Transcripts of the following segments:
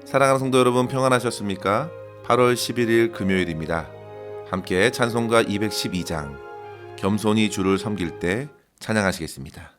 사랑하는 성도 여러분, 평안하셨습니까? 8월 11일 금요일입니다. 함께 찬송가 212장 겸손히 주를 섬길 때 찬양하시겠습니다.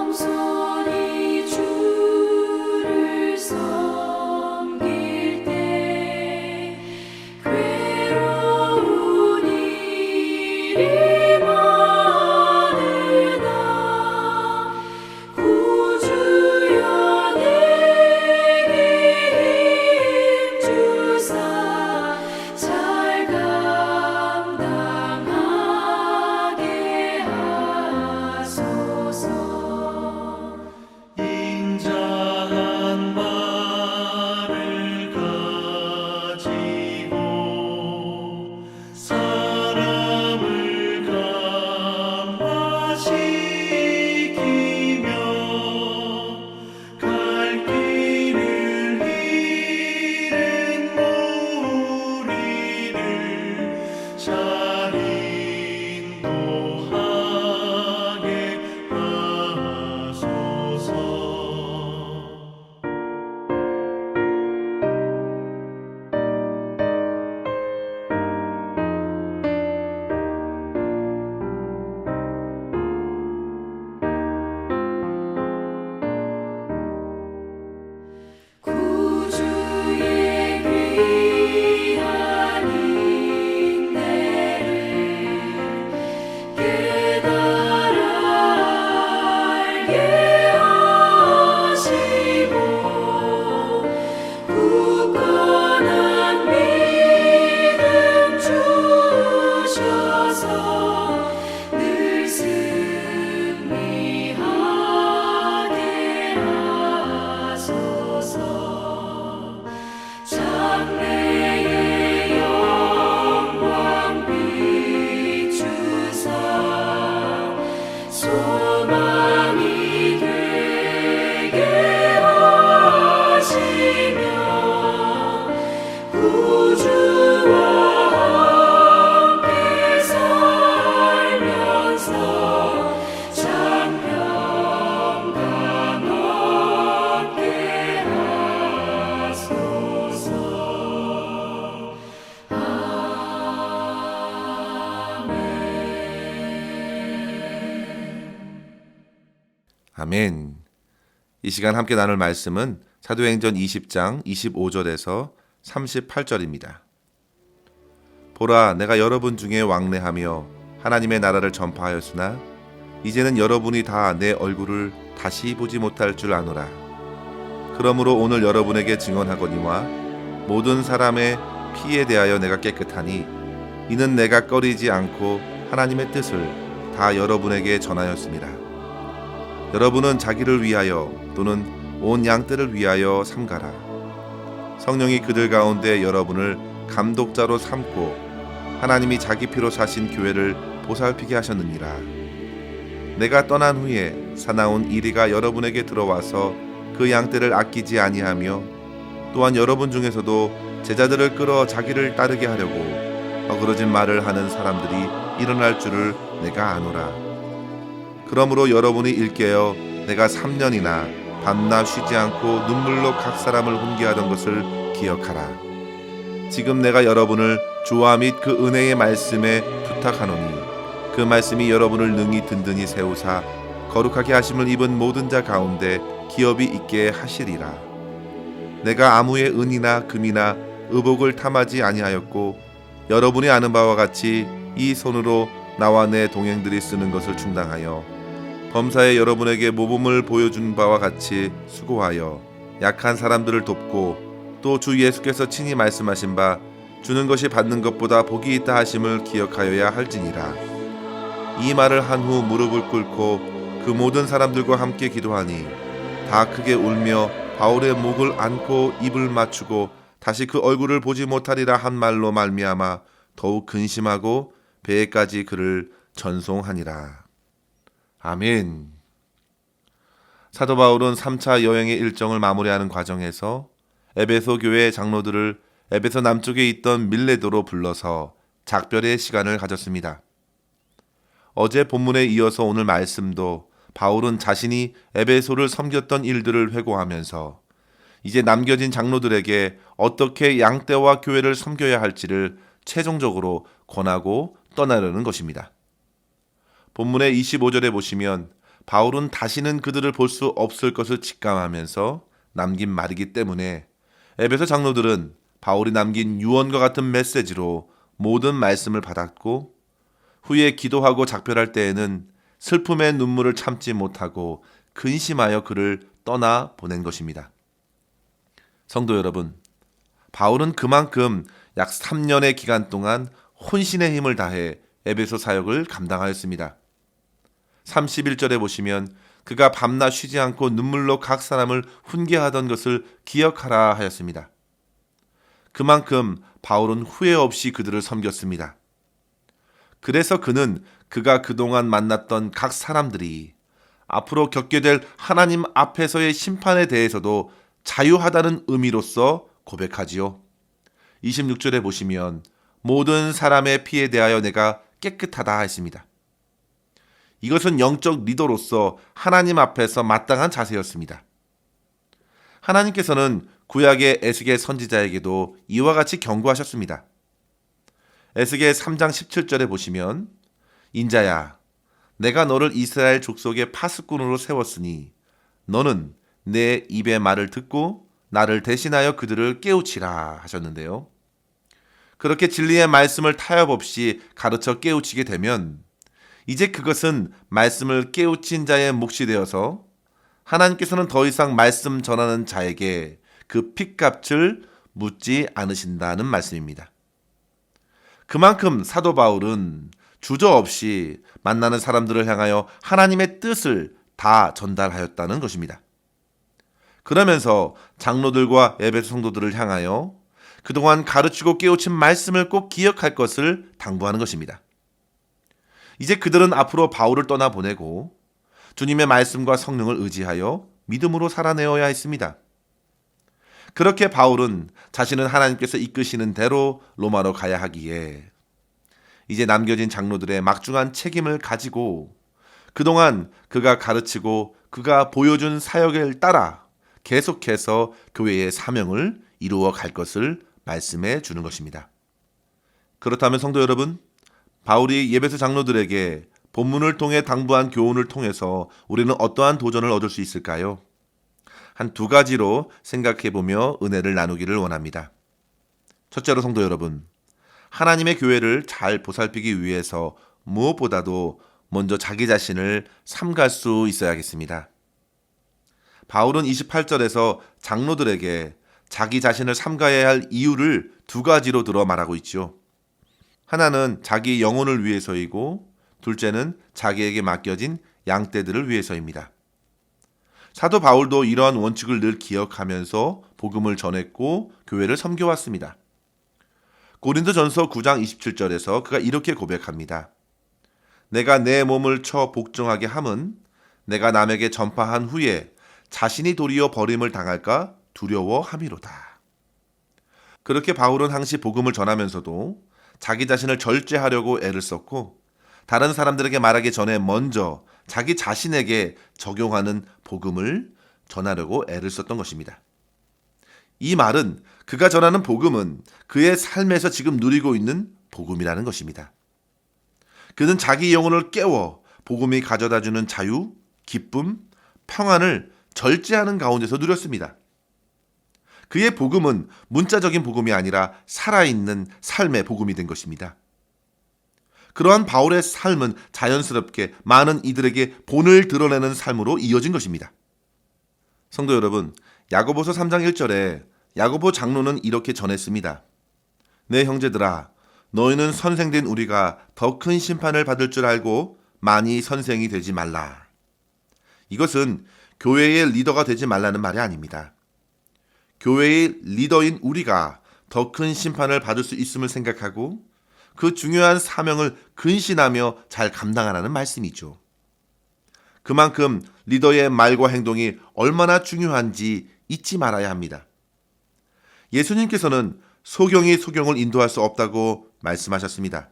겸손히 주를 섬길 때 괴로운 일이 많으나 구주여 내게 힘 주사 잘 감당하게 하소서. 인자한 말을 가지고 사람을 감화시키며 갈 길을 잃은 무리를 잘 인도하게 하소서. 구주의 귀한 인내를 깨달아 알게 하시고 굳건한 믿음 주셔서 늘 승리하게 하소서. 장래의 영광 비추사 소망이 되게 하시며 구주와 함께 살면서 장평강 얻게 하소서. 아멘. 이 시간 함께 나눌 말씀은 사도행전 20장 25절에서 38절입니다. 보라, 내가 여러분 중에 왕래하며 하나님의 나라를 전파하였으나 이제는 여러분이 다 내 얼굴을 다시 보지 못할 줄 아노라. 그러므로 오늘 여러분에게 증언하거니와 모든 사람의 피에 대하여 내가 깨끗하니 이는 내가 꺼리지 않고 하나님의 뜻을 다 여러분에게 전하였습니다. 여러분은 자기를 위하여 또는 온 양떼를 위하여 삼가라. 성령이 그들 가운데 여러분을 감독자로 삼고 하나님이 자기 피로 사신 교회를 보살피게 하셨느니라. 내가 떠난 후에 사나운 이리가 여러분에게 들어와서 그 양떼를 아끼지 아니하며 또한 여러분 중에서도 제자들을 끌어 자기를 따르게 하려고 어그러진 말을 하는 사람들이 일어날 줄을 내가 아노라. 그러므로 여러분이 일깨어 내가 3년이나 밤낮 쉬지 않고 눈물로 각 사람을 훈계하던 것을 기억하라. 지금 내가 여러분을 주와 및 그 은혜의 말씀에 부탁하노니 그 말씀이 여러분을 능히 든든히 세우사 거룩하게 하심을 입은 모든 자 가운데 기업이 있게 하시리라. 내가 아무의 은이나 금이나 의복을 탐하지 아니하였고 여러분이 아는 바와 같이 이 손으로 나와 내 동행들이 쓰는 것을 충당하여 범사에 여러분에게 모범을 보여준 바와 같이 수고하여 약한 사람들을 돕고 또 주 예수께서 친히 말씀하신 바 주는 것이 받는 것보다 복이 있다 하심을 기억하여야 할지니라. 이 말을 한 후 무릎을 꿇고 그 모든 사람들과 함께 기도하니 다 크게 울며 바울의 목을 안고 입을 맞추고 다시 그 얼굴을 보지 못하리라 한 말로 말미암아 더욱 근심하고 배에까지 그를 전송하니라. 아멘. 사도 바울은 3차 여행의 일정을 마무리하는 과정에서 에베소 교회 장로들을 에베소 남쪽에 있던 밀레도로 불러서 작별의 시간을 가졌습니다. 어제 본문에 이어서 오늘 말씀도 바울은 자신이 에베소를 섬겼던 일들을 회고하면서 이제 남겨진 장로들에게 어떻게 양떼와 교회를 섬겨야 할지를 최종적으로 권하고 떠나려는 것입니다. 본문의 25절에 보시면 바울은 다시는 그들을 볼 수 없을 것을 직감하면서 남긴 말이기 때문에 에베소 장로들은 바울이 남긴 유언과 같은 메시지로 모든 말씀을 받았고 후에 기도하고 작별할 때에는 슬픔의 눈물을 참지 못하고 근심하여 그를 떠나 보낸 것입니다. 성도 여러분, 바울은 그만큼 약 3년의 기간 동안 혼신의 힘을 다해 에베소 사역을 감당하였습니다. 31절에 보시면 그가 밤낮 쉬지 않고 눈물로 각 사람을 훈계하던 것을 기억하라 하였습니다. 그만큼 바울은 후회 없이 그들을 섬겼습니다. 그래서 그는 그가 그동안 만났던 각 사람들이 앞으로 겪게 될 하나님 앞에서의 심판에 대해서도 자유하다는 의미로서 고백하지요. 26절에 보시면 모든 사람의 피에 대하여 내가 깨끗하다 했습니다. 이것은 영적 리더로서 하나님 앞에서 마땅한 자세였습니다. 하나님께서는 구약의 에스겔 선지자에게도 이와 같이 경고하셨습니다. 에스겔 3장 17절에 보시면 인자야, 내가 너를 이스라엘 족속의 파수꾼으로 세웠으니 너는 내 입의 말을 듣고 나를 대신하여 그들을 깨우치라 하셨는데요. 그렇게 진리의 말씀을 타협 없이 가르쳐 깨우치게 되면 이제 그것은 말씀을 깨우친 자의 몫이 되어서 하나님께서는 더 이상 말씀 전하는 자에게 그 핏값을 묻지 않으신다는 말씀입니다. 그만큼 사도 바울은 주저없이 만나는 사람들을 향하여 하나님의 뜻을 다 전달하였다는 것입니다. 그러면서 장로들과 에베소 성도들을 향하여 그동안 가르치고 깨우친 말씀을 꼭 기억할 것을 당부하는 것입니다. 이제 그들은 앞으로 바울을 떠나보내고 주님의 말씀과 성령을 의지하여 믿음으로 살아내어야 했습니다. 그렇게 바울은 자신은 하나님께서 이끄시는 대로 로마로 가야 하기에 이제 남겨진 장로들의 막중한 책임을 가지고 그동안 그가 가르치고 그가 보여준 사역을 따라 계속해서 교회의 사명을 이루어 갈 것을 말씀해 주는 것입니다. 그렇다면 성도 여러분, 바울이 에베소 장로들에게 본문을 통해 당부한 교훈을 통해서 우리는 어떠한 도전을 얻을 수 있을까요? 한 두 가지로 생각해보며 은혜를 나누기를 원합니다. 첫째로 성도 여러분, 하나님의 교회를 잘 보살피기 위해서 무엇보다도 먼저 자기 자신을 삼갈 수 있어야겠습니다. 바울은 28절에서 장로들에게 자기 자신을 삼가야 할 이유를 두 가지로 들어 말하고 있죠. 하나는 자기 영혼을 위해서이고 둘째는 자기에게 맡겨진 양떼들을 위해서입니다. 사도 바울도 이러한 원칙을 늘 기억하면서 복음을 전했고 교회를 섬겨왔습니다. 고린도전서 9장 27절에서 그가 이렇게 고백합니다. 내가 내 몸을 쳐 복종하게 함은 내가 남에게 전파한 후에 자신이 도리어 버림을 당할까 두려워함이로다. 그렇게 바울은 항시 복음을 전하면서도 자기 자신을 절제하려고 애를 썼고 다른 사람들에게 말하기 전에 먼저 자기 자신에게 적용하는 복음을 전하려고 애를 썼던 것입니다. 이 말은 그가 전하는 복음은 그의 삶에서 지금 누리고 있는 복음이라는 것입니다. 그는 자기 영혼을 깨워 복음이 가져다주는 자유, 기쁨, 평안을 절제하는 가운데서 누렸습니다. 그의 복음은 문자적인 복음이 아니라 살아있는 삶의 복음이 된 것입니다. 그러한 바울의 삶은 자연스럽게 많은 이들에게 본을 드러내는 삶으로 이어진 것입니다. 성도 여러분, 야고보서 3장 1절에 야고보 장로는 이렇게 전했습니다. 내 형제들아, 너희는 선생된 우리가 더 큰 심판을 받을 줄 알고 많이 선생이 되지 말라. 이것은 교회의 리더가 되지 말라는 말이 아닙니다. 교회의 리더인 우리가 더 큰 심판을 받을 수 있음을 생각하고 그 중요한 사명을 근신하며 잘 감당하라는 말씀이죠. 그만큼 리더의 말과 행동이 얼마나 중요한지 잊지 말아야 합니다. 예수님께서는 소경이 소경을 인도할 수 없다고 말씀하셨습니다.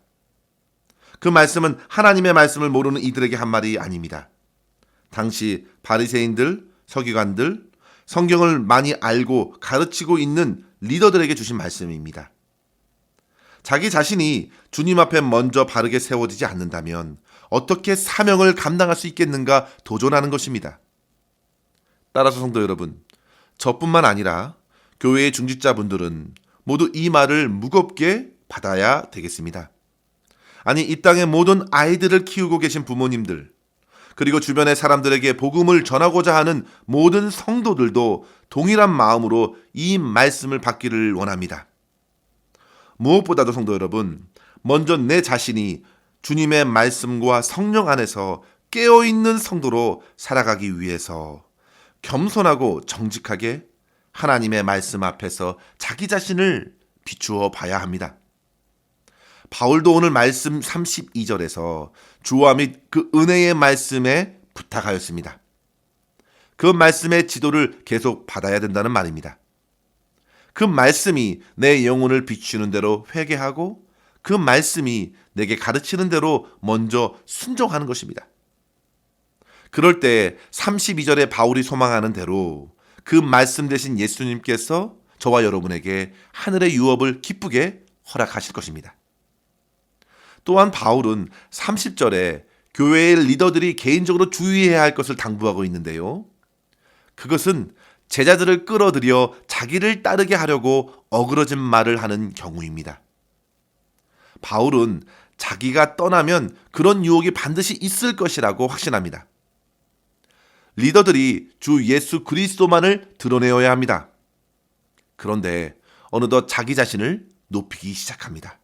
그 말씀은 하나님의 말씀을 모르는 이들에게 한 말이 아닙니다. 당시 바리새인들, 서기관들, 성경을 많이 알고 가르치고 있는 리더들에게 주신 말씀입니다. 자기 자신이 주님 앞에 먼저 바르게 세워지지 않는다면 어떻게 사명을 감당할 수 있겠는가 도전하는 것입니다. 따라서 성도 여러분, 저뿐만 아니라 교회의 중직자분들은 모두 이 말을 무겁게 받아야 되겠습니다. 아니, 이 땅의 모든 아이들을 키우고 계신 부모님들, 그리고 주변의 사람들에게 복음을 전하고자 하는 모든 성도들도 동일한 마음으로 이 말씀을 받기를 원합니다. 무엇보다도 성도 여러분, 먼저 내 자신이 주님의 말씀과 성령 안에서 깨어있는 성도로 살아가기 위해서 겸손하고 정직하게 하나님의 말씀 앞에서 자기 자신을 비추어 봐야 합니다. 바울도 오늘 말씀 32절에서 주와 및 그 은혜의 말씀에 부탁하였습니다. 그 말씀의 지도를 계속 받아야 된다는 말입니다. 그 말씀이 내 영혼을 비추는 대로 회개하고 그 말씀이 내게 가르치는 대로 먼저 순종하는 것입니다. 그럴 때 32절에 바울이 소망하는 대로 그 말씀 대신 예수님께서 저와 여러분에게 하늘의 유업을 기쁘게 허락하실 것입니다. 또한 바울은 30절에 교회의 리더들이 개인적으로 주의해야 할 것을 당부하고 있는데요. 그것은 제자들을 끌어들여 자기를 따르게 하려고 어그러진 말을 하는 경우입니다. 바울은 자기가 떠나면 그런 유혹이 반드시 있을 것이라고 확신합니다. 리더들이 주 예수 그리스도만을 드러내어야 합니다. 그런데 어느덧 자기 자신을 높이기 시작합니다.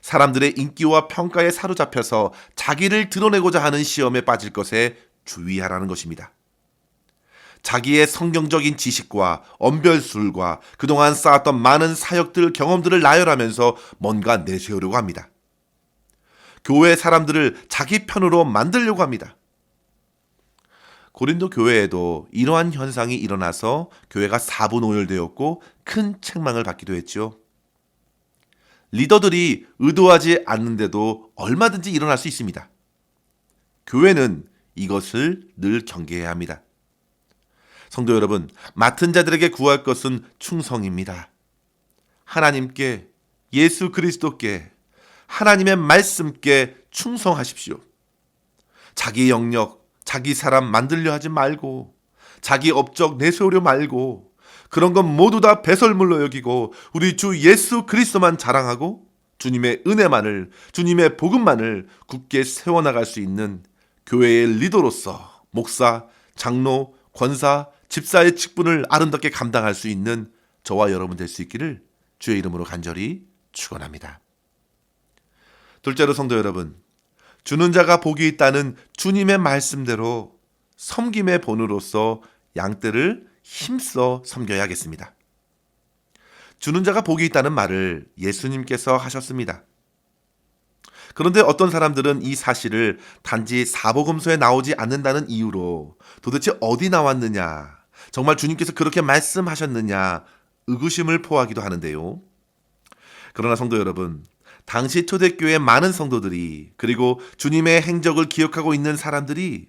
사람들의 인기와 평가에 사로잡혀서 자기를 드러내고자 하는 시험에 빠질 것에 주의하라는 것입니다. 자기의 성경적인 지식과 언별술과 그동안 쌓았던 많은 사역들, 경험들을 나열하면서 뭔가 내세우려고 합니다. 교회 사람들을 자기 편으로 만들려고 합니다. 고린도 교회에도 이러한 현상이 일어나서 교회가 사분오열되었고 큰 책망을 받기도 했죠. 리더들이 의도하지 않는데도 얼마든지 일어날 수 있습니다. 교회는 이것을 늘 경계해야 합니다. 성도 여러분, 맡은 자들에게 구할 것은 충성입니다. 하나님께, 예수 그리스도께, 하나님의 말씀께 충성하십시오. 자기 영역, 자기 사람 만들려 하지 말고, 자기 업적 내세우려 말고, 그런 건 모두 다 배설물로 여기고 우리 주 예수 그리스도만 자랑하고 주님의 은혜만을, 주님의 복음만을 굳게 세워나갈 수 있는 교회의 리더로서 목사, 장로, 권사, 집사의 직분을 아름답게 감당할 수 있는 저와 여러분 될 수 있기를 주의 이름으로 간절히 축원합니다. 둘째로 성도 여러분, 주는 자가 복이 있다는 주님의 말씀대로 섬김의 본으로서 양떼를 힘써 섬겨야겠습니다. 주는 자가 복이 있다는 말을 예수님께서 하셨습니다. 그런데 어떤 사람들은 이 사실을 단지 사복음서에 나오지 않는다는 이유로 도대체 어디 나왔느냐, 정말 주님께서 그렇게 말씀하셨느냐 의구심을 포하기도 하는데요. 그러나 성도 여러분, 당시 초대교회 많은 성도들이, 그리고 주님의 행적을 기억하고 있는 사람들이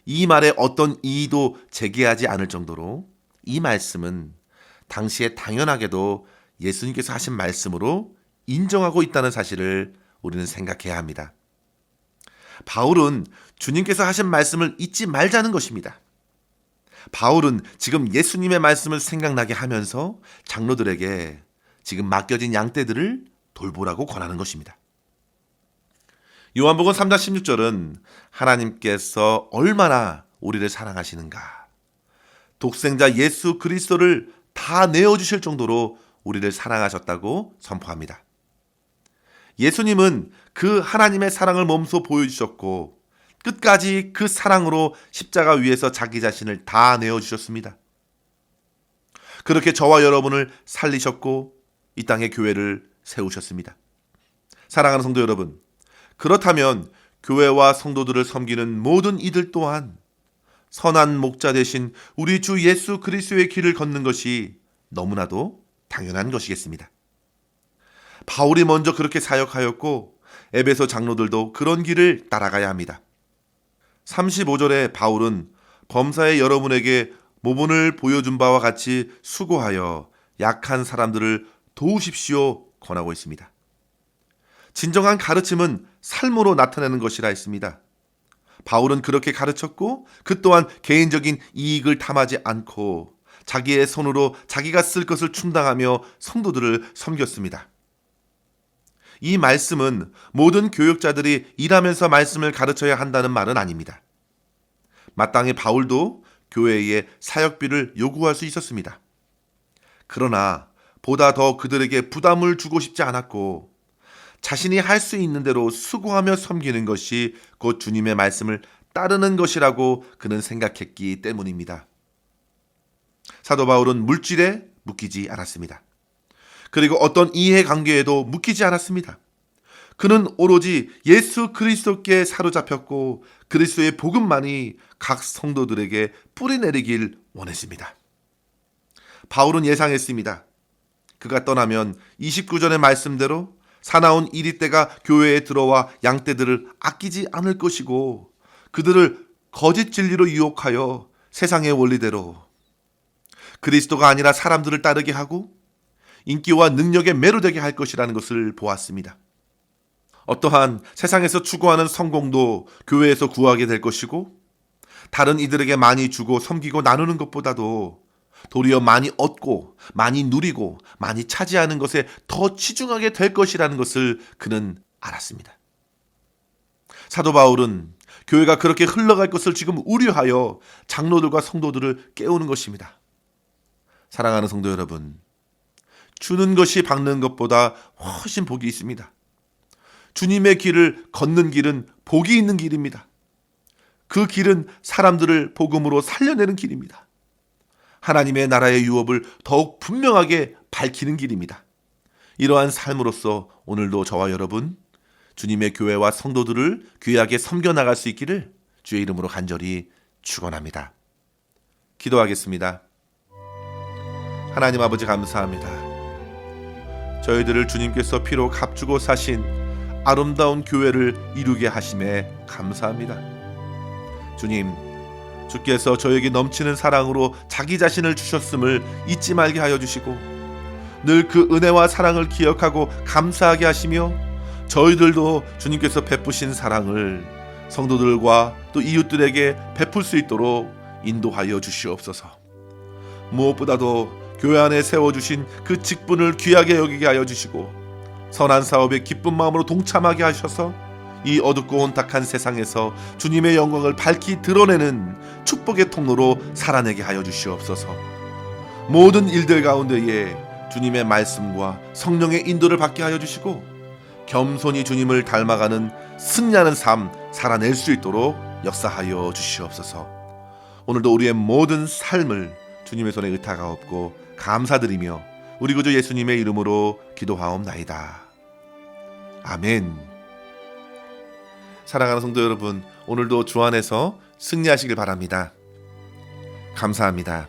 이 말에 어떤 이의도 제기하지 않을 정도로 이 말씀은 당시에 당연하게도 예수님께서 하신 말씀으로 인정하고 있다는 사실을 우리는 생각해야 합니다. 바울은 주님께서 하신 말씀을 잊지 말자는 것입니다. 바울은 지금 예수님의 말씀을 생각나게 하면서 장로들에게 지금 맡겨진 양떼들을 돌보라고 권하는 것입니다. 요한복음 3장 16절은 하나님께서 얼마나 우리를 사랑하시는가, 독생자 예수 그리스도를 다 내어주실 정도로 우리를 사랑하셨다고 선포합니다. 예수님은 그 하나님의 사랑을 몸소 보여주셨고 끝까지 그 사랑으로 십자가 위에서 자기 자신을 다 내어주셨습니다. 그렇게 저와 여러분을 살리셨고 이 땅에 교회를 세우셨습니다. 사랑하는 성도 여러분, 그렇다면 교회와 성도들을 섬기는 모든 이들 또한 선한 목자 되신 우리 주 예수 그리스도의 길을 걷는 것이 너무나도 당연한 것이겠습니다. 바울이 먼저 그렇게 사역하였고 에베소 장로들도 그런 길을 따라가야 합니다. 35절에 바울은 범사에 여러분에게 모본을 보여준 바와 같이 수고하여 약한 사람들을 도우십시오 권하고 있습니다. 진정한 가르침은 삶으로 나타내는 것이라 했습니다. 바울은 그렇게 가르쳤고 그 또한 개인적인 이익을 탐하지 않고 자기의 손으로 자기가 쓸 것을 충당하며 성도들을 섬겼습니다. 이 말씀은 모든 교역자들이 일하면서 말씀을 가르쳐야 한다는 말은 아닙니다. 마땅히 바울도 교회에 사역비를 요구할 수 있었습니다. 그러나 보다 더 그들에게 부담을 주고 싶지 않았고 자신이 할 수 있는 대로 수고하며 섬기는 것이 곧 주님의 말씀을 따르는 것이라고 그는 생각했기 때문입니다. 사도 바울은 물질에 묶이지 않았습니다. 그리고 어떤 이해관계에도 묶이지 않았습니다. 그는 오로지 예수 그리스도께 사로잡혔고 그리스도의 복음만이 각 성도들에게 뿌리내리길 원했습니다. 바울은 예상했습니다. 그가 떠나면 29절의 말씀대로 사나운 이리떼가 교회에 들어와 양떼들을 아끼지 않을 것이고 그들을 거짓 진리로 유혹하여 세상의 원리대로 그리스도가 아니라 사람들을 따르게 하고 인기와 능력에 매료되게 할 것이라는 것을 보았습니다. 어떠한 세상에서 추구하는 성공도 교회에서 구하게 될 것이고 다른 이들에게 많이 주고 섬기고 나누는 것보다도 도리어 많이 얻고 많이 누리고 많이 차지하는 것에 더 치중하게 될 것이라는 것을 그는 알았습니다. 사도 바울은 교회가 그렇게 흘러갈 것을 지금 우려하여 장로들과 성도들을 깨우는 것입니다. 사랑하는 성도 여러분, 주는 것이 받는 것보다 훨씬 복이 있습니다. 주님의 길을 걷는 길은 복이 있는 길입니다. 그 길은 사람들을 복음으로 살려내는 길입니다. 하나님의 나라의 유업을 더욱 분명하게 밝히는 길입니다. 이러한 삶으로서 오늘도 저와 여러분 주님의 교회와 성도들을 귀하게 섬겨나갈 수 있기를 주의 이름으로 간절히 축원합니다. 기도하겠습니다. 하나님 아버지 감사합니다. 저희들을 주님께서 피로 값주고 사신 아름다운 교회를 이루게 하심에 감사합니다. 주님, 주께서 저에게 넘치는 사랑으로 자기 자신을 주셨음을 잊지 말게 하여 주시고 늘 그 은혜와 사랑을 기억하고 감사하게 하시며 저희들도 주님께서 베푸신 사랑을 성도들과 또 이웃들에게 베풀 수 있도록 인도하여 주시옵소서. 무엇보다도 교회 안에 세워주신 그 직분을 귀하게 여기게 하여 주시고 선한 사업에 기쁜 마음으로 동참하게 하셔서 이 어둡고 혼탁한 세상에서 주님의 영광을 밝히 드러내는 축복의 통로로 살아내게 하여 주시옵소서. 모든 일들 가운데에 주님의 말씀과 성령의 인도를 받게 하여 주시고 겸손히 주님을 닮아가는 승리하는 삶 살아낼 수 있도록 역사하여 주시옵소서. 오늘도 우리의 모든 삶을 주님의 손에 의탁하옵고 감사드리며 우리 구주 예수님의 이름으로 기도하옵나이다. 아멘. 사랑하는 성도 여러분, 오늘도 주 안에서 승리하시길 바랍니다. 감사합니다.